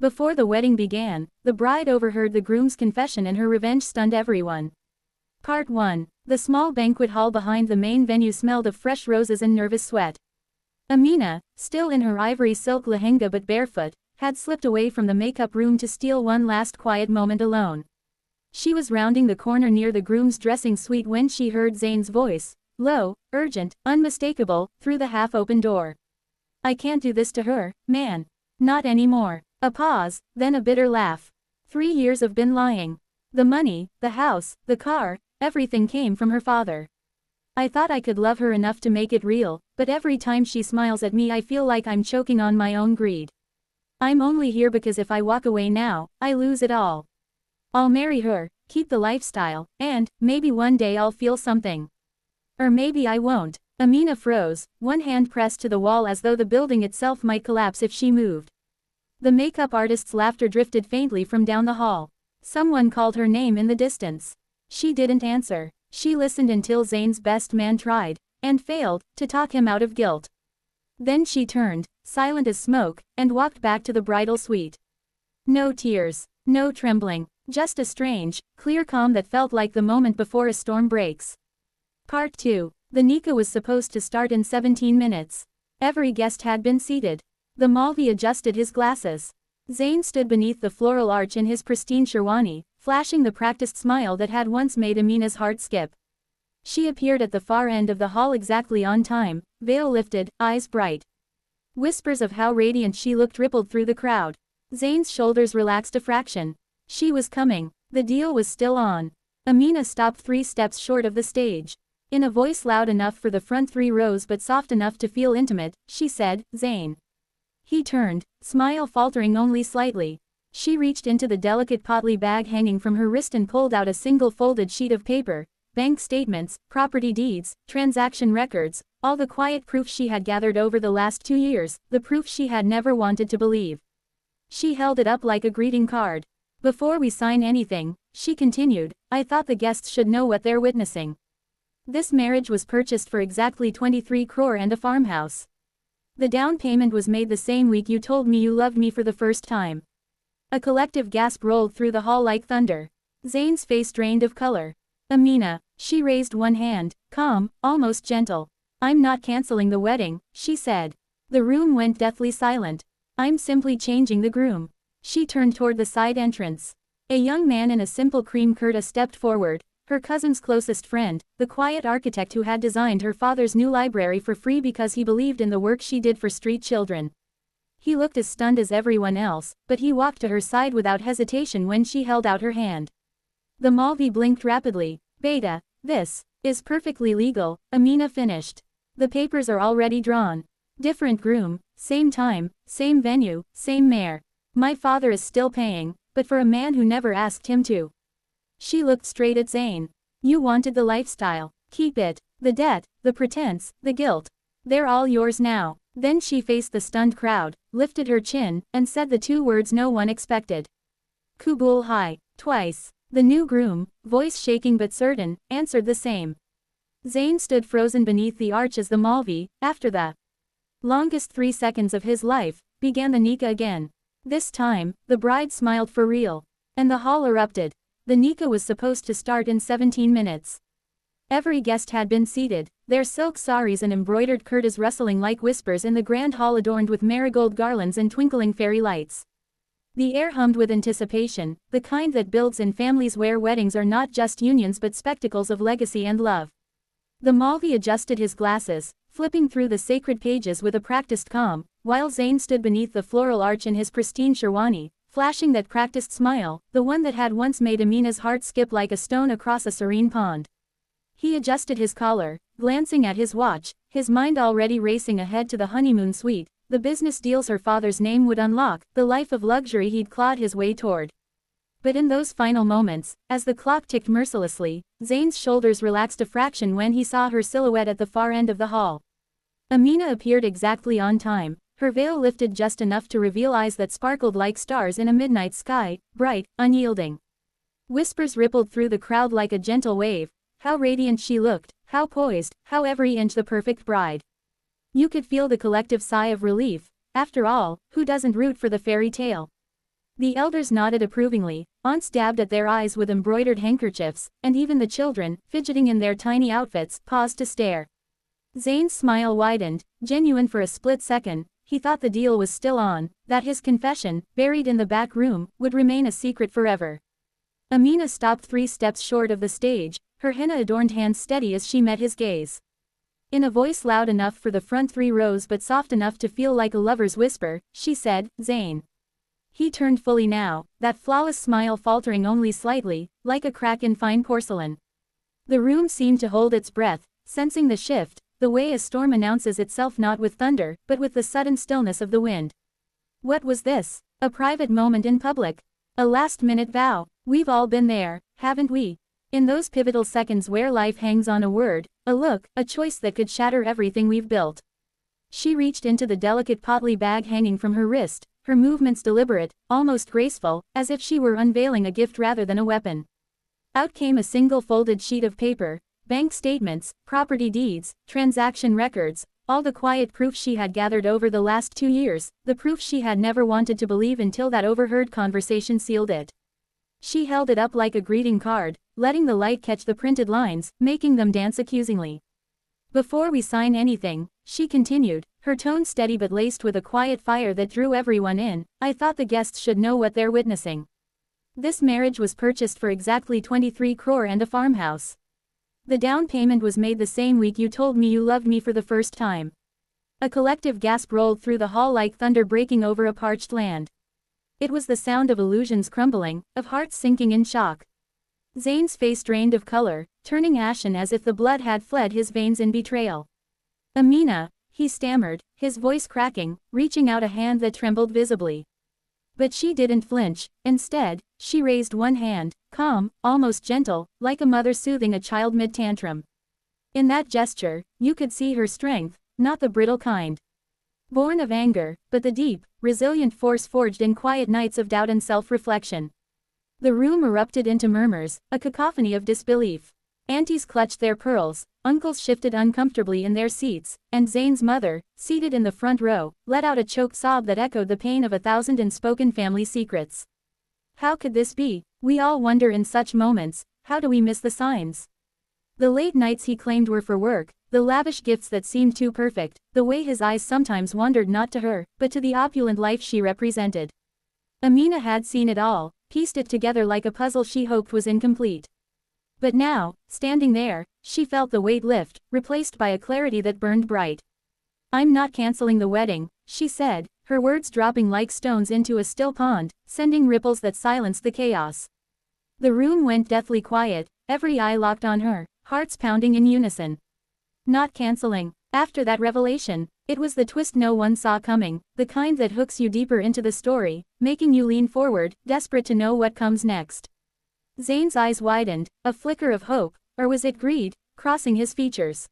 Before the wedding began, the bride overheard the groom's confession and her revenge stunned everyone. Part 1. The small banquet hall behind the main venue smelled of fresh roses and nervous sweat. Amina, still in her ivory silk lehenga but barefoot, had slipped away from the makeup room to steal one last quiet moment alone. She was rounding the corner near the groom's dressing suite when she heard Zayn's voice, low, urgent, unmistakable, through the half-open door. "I can't do this to her, man. Not anymore." A pause, then a bitter laugh. 3 years of been lying. The money, the house, the car, everything came from her father. "I thought I could love her enough to make it real, but every time she smiles at me I feel like I'm choking on my own greed. I'm only here because if I walk away now, I lose it all. I'll marry her, keep the lifestyle, and, maybe one day I'll feel something. Or maybe I won't." Amina froze, one hand pressed to the wall as though the building itself might collapse if she moved. The makeup artist's laughter drifted faintly from down the hall. Someone called her name in the distance. She didn't answer. She listened until Zayn's best man tried, and failed, to talk him out of guilt. Then she turned, silent as smoke, and walked back to the bridal suite. No tears, no trembling, just a strange, clear calm that felt like the moment before a storm breaks. Part 2. The nikah was supposed to start in 17 minutes. Every guest had been seated. The Malvi adjusted his glasses. Zayn stood beneath the floral arch in his pristine sherwani, flashing the practiced smile that had once made Amina's heart skip. She appeared at the far end of the hall exactly on time, veil lifted, eyes bright. Whispers of how radiant she looked rippled through the crowd. Zayn's shoulders relaxed a fraction. She was coming. The deal was still on. Amina stopped 3 steps short of the stage. In a voice loud enough for the front 3 rows but soft enough to feel intimate, she said, "Zayn." He turned, smile faltering only slightly. She reached into the delicate potly bag hanging from her wrist and pulled out a single folded sheet of paper, bank statements, property deeds, transaction records, all the quiet proof she had gathered over the last 2 years, the proof she had never wanted to believe. She held it up like a greeting card. "Before we sign anything," she continued, "I thought the guests should know what they're witnessing. This marriage was purchased for exactly 23 crore and a farmhouse. The down payment was made the same week you told me you loved me for the first time." A collective gasp rolled through the hall like thunder. Zayn's face drained of color. "Amina," she raised one hand, calm, almost gentle. "I'm not canceling the wedding," she said. The room went deathly silent. "I'm simply changing the groom." She turned toward the side entrance. A young man in a simple cream kurta stepped forward, her cousin's closest friend, the quiet architect who had designed her father's new library for free because he believed in the work she did for street children. He looked as stunned as everyone else, but he walked to her side without hesitation when she held out her hand. The Malvi blinked rapidly. "Beta, this is perfectly legal," Amina finished. "The papers are already drawn. Different groom, same time, same venue, same mayor. My father is still paying, but for a man who never asked him to." She looked straight at Zayn. "You wanted the lifestyle. Keep it. The debt, the pretense, the guilt. They're all yours now." Then she faced the stunned crowd, lifted her chin, and said the 2 words no one expected. "Kubul Hai," twice. The new groom, voice shaking but certain, answered the same. Zayn stood frozen beneath the arch as the Malvi, after the longest 3 seconds of his life, began the nikah again. This time, the bride smiled for real. And the hall erupted. The nikah was supposed to start in 17 minutes. Every guest had been seated, their silk saris and embroidered kurtas rustling like whispers in the grand hall adorned with marigold garlands and twinkling fairy lights. The air hummed with anticipation, the kind that builds in families where weddings are not just unions but spectacles of legacy and love. The Malvi adjusted his glasses, flipping through the sacred pages with a practiced calm, while Zayn stood beneath the floral arch in his pristine sherwani, flashing that practiced smile, the one that had once made Amina's heart skip like a stone across a serene pond. He adjusted his collar, glancing at his watch, his mind already racing ahead to the honeymoon suite, the business deals her father's name would unlock, the life of luxury he'd clawed his way toward. But in those final moments, as the clock ticked mercilessly, Zayn's shoulders relaxed a fraction when he saw her silhouette at the far end of the hall. Amina appeared exactly on time, her veil lifted just enough to reveal eyes that sparkled like stars in a midnight sky, bright, unyielding. Whispers rippled through the crowd like a gentle wave. How radiant she looked, how poised, how every inch the perfect bride. You could feel the collective sigh of relief. After all, who doesn't root for the fairy tale? The elders nodded approvingly, aunts dabbed at their eyes with embroidered handkerchiefs, and even the children, fidgeting in their tiny outfits, paused to stare. Zane's smile widened, genuine for a split second. He thought the deal was still on, that his confession, buried in the back room, would remain a secret forever. Amina stopped 3 steps short of the stage, her henna-adorned hands steady as she met his gaze. In a voice loud enough for the front 3 rows but soft enough to feel like a lover's whisper, she said, "Zane." He turned fully now, that flawless smile faltering only slightly, like a crack in fine porcelain. The room seemed to hold its breath, sensing the shift, the way a storm announces itself not with thunder, but with the sudden stillness of the wind. What was this? A private moment in public? A last-minute vow? We've all been there, haven't we? In those pivotal seconds where life hangs on a word, a look, a choice that could shatter everything we've built. She reached into the delicate Potley bag hanging from her wrist, her movements deliberate, almost graceful, as if she were unveiling a gift rather than a weapon. Out came a single folded sheet of paper, bank statements, property deeds, transaction records, all the quiet proof she had gathered over the last 2 years, the proof she had never wanted to believe until that overheard conversation sealed it. She held it up like a greeting card, letting the light catch the printed lines, making them dance accusingly. "Before we sign anything," she continued, her tone steady but laced with a quiet fire that drew everyone in, "I thought the guests should know what they're witnessing. This marriage was purchased for exactly 23 crore and a farmhouse. The down payment was made the same week you told me you loved me for the first time." A collective gasp rolled through the hall like thunder breaking over a parched land. It was the sound of illusions crumbling, of hearts sinking in shock. Zane's face drained of color, turning ashen as if the blood had fled his veins in betrayal. "Amina," he stammered, his voice cracking, reaching out a hand that trembled visibly. But she didn't flinch. Instead, she raised one hand, calm, almost gentle, like a mother soothing a child mid-tantrum. In that gesture, you could see her strength, not the brittle kind. Born of anger, but the deep, resilient force forged in quiet nights of doubt and self-reflection. The room erupted into murmurs, a cacophony of disbelief. Aunties clutched their pearls, uncles shifted uncomfortably in their seats, and Zane's mother, seated in the front row, let out a choked sob that echoed the pain of 1,000 unspoken family secrets. How could this be? We all wonder in such moments, how do we miss the signs? The late nights he claimed were for work, the lavish gifts that seemed too perfect, the way his eyes sometimes wandered not to her, but to the opulent life she represented. Amina had seen it all, pieced it together like a puzzle she hoped was incomplete. But now, standing there, she felt the weight lift, replaced by a clarity that burned bright. "I'm not canceling the wedding," she said, her words dropping like stones into a still pond, sending ripples that silenced the chaos. The room went deathly quiet, every eye locked on her, hearts pounding in unison. Not canceling. After that revelation, it was the twist no one saw coming, the kind that hooks you deeper into the story, making you lean forward, desperate to know what comes next. Zane's eyes widened, a flicker of hope, or was it greed, crossing his features.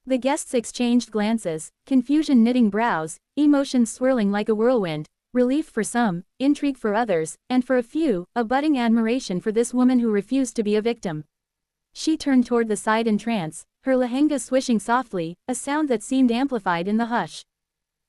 The guests exchanged glances, confusion knitting brows, emotions swirling like a whirlwind, relief for some, intrigue for others, and for a few, a budding admiration for this woman who refused to be a victim. She turned toward the side in trance, her lehenga swishing softly, a sound that seemed amplified in the hush.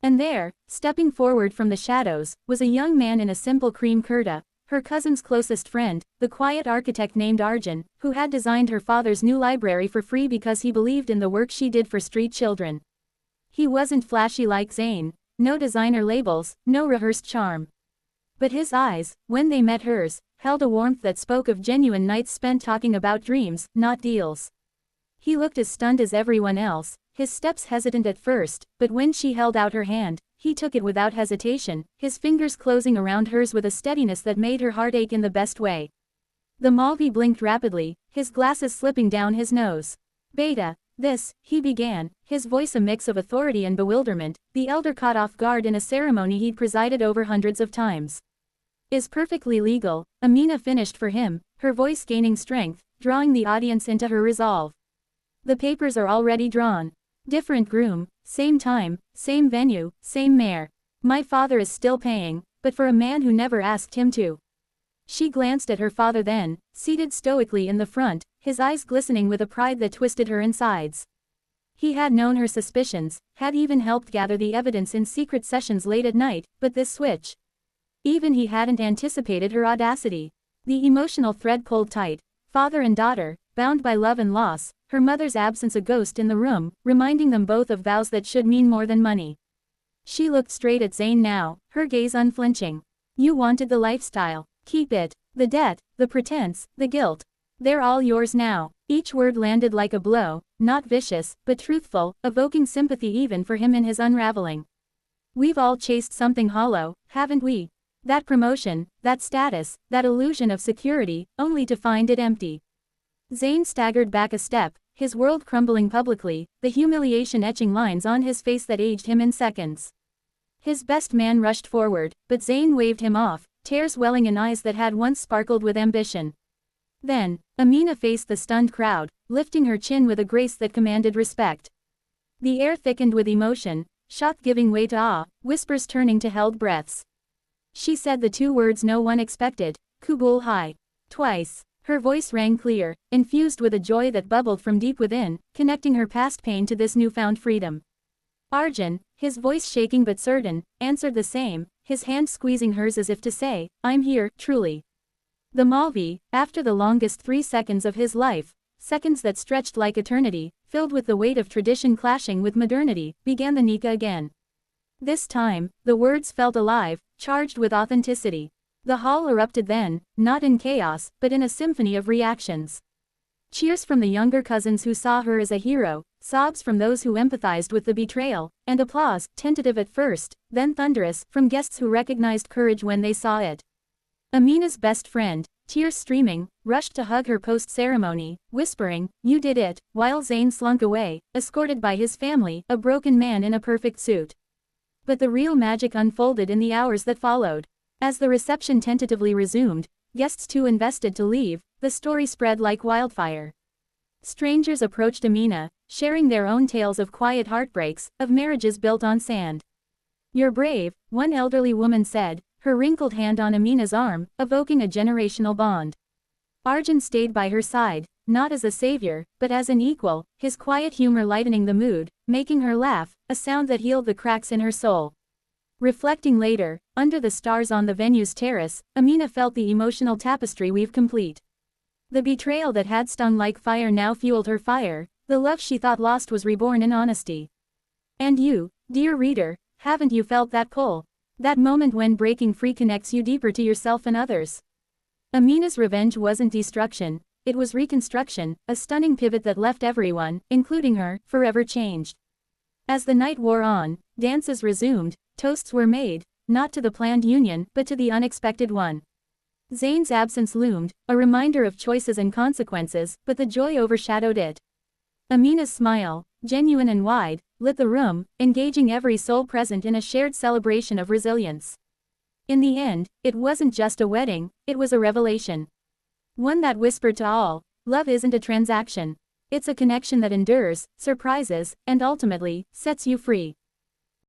And there, stepping forward from the shadows, was a young man in a simple cream kurta, her cousin's closest friend, the quiet architect named Arjun, who had designed her father's new library for free because he believed in the work she did for street children. He wasn't flashy like Zane, no designer labels, no rehearsed charm. But his eyes, when they met hers, held a warmth that spoke of genuine nights spent talking about dreams, not deals. He looked as stunned as everyone else, his steps hesitant at first, but when she held out her hand, he took it without hesitation, his fingers closing around hers with a steadiness that made her heart ache in the best way. The Malvi blinked rapidly, his glasses slipping down his nose. "Beta, this," he began, his voice a mix of authority and bewilderment, the elder caught off guard in a ceremony he'd presided over hundreds of times. "Is perfectly legal," Amina finished for him, her voice gaining strength, drawing the audience into her resolve. "The papers are already drawn. Different groom, same time, same venue, same mare. My father is still paying, but for a man who never asked him to." She glanced at her father then, seated stoically in the front, his eyes glistening with a pride that twisted her insides. He had known her suspicions, had even helped gather the evidence in secret sessions late at night, but this switch. Even he hadn't anticipated her audacity. The emotional thread pulled tight. Father and daughter, bound by love and loss, her mother's absence a ghost in the room, reminding them both of vows that should mean more than money. She looked straight at Zayn now, her gaze unflinching. You wanted the lifestyle. Keep it. The debt, the pretense, the guilt. They're all yours now. Each word landed like a blow, not vicious, but truthful, evoking sympathy even for him in his unraveling. We've all chased something hollow, haven't we? That promotion, that status, that illusion of security, only to find it empty. Zayn staggered back a step, his world crumbling publicly, the humiliation etching lines on his face that aged him in seconds. His best man rushed forward, but Zayn waved him off, tears welling in eyes that had once sparkled with ambition. Then, Amina faced the stunned crowd, lifting her chin with a grace that commanded respect. The air thickened with emotion, shock giving way to awe, whispers turning to held breaths. She said the two words no one expected, Kubul Hai. Twice. Her voice rang clear, infused with a joy that bubbled from deep within, connecting her past pain to this newfound freedom. Arjun, his voice shaking but certain, answered the same, his hand squeezing hers as if to say, I'm here, truly. The Malvi, after the longest 3 seconds of his life, seconds that stretched like eternity, filled with the weight of tradition clashing with modernity, began the Nikah again. This time, the words felt alive, charged with authenticity. The hall erupted then, not in chaos, but in a symphony of reactions. Cheers from the younger cousins who saw her as a hero, sobs from those who empathized with the betrayal, and applause, tentative at first, then thunderous, from guests who recognized courage when they saw it. Amina's best friend, tears streaming, rushed to hug her post-ceremony, whispering, "You did it," while Zayn slunk away, escorted by his family, a broken man in a perfect suit. But the real magic unfolded in the hours that followed. As the reception tentatively resumed, guests too invested to leave, the story spread like wildfire. Strangers approached Amina, sharing their own tales of quiet heartbreaks, of marriages built on sand. "You're brave," one elderly woman said, her wrinkled hand on Amina's arm, evoking a generational bond. Arjun stayed by her side, not as a savior, but as an equal, his quiet humor lightening the mood, making her laugh, a sound that healed the cracks in her soul. Reflecting later, under the stars on the venue's terrace, Amina felt the emotional tapestry weave complete. The betrayal that had stung like fire now fueled her fire, the love she thought lost was reborn in honesty. And you, dear reader, haven't you felt that pull? That moment when breaking free connects you deeper to yourself and others. Amina's revenge wasn't destruction, it was reconstruction, a stunning pivot that left everyone, including her, forever changed. As the night wore on, dances resumed, toasts were made, not to the planned union, but to the unexpected one. Zayn's absence loomed, a reminder of choices and consequences, but the joy overshadowed it. Amina's smile, genuine and wide, lit the room, engaging every soul present in a shared celebration of resilience. In the end, it wasn't just a wedding, it was a revelation. One that whispered to all, love isn't a transaction. It's a connection that endures, surprises, and ultimately, sets you free.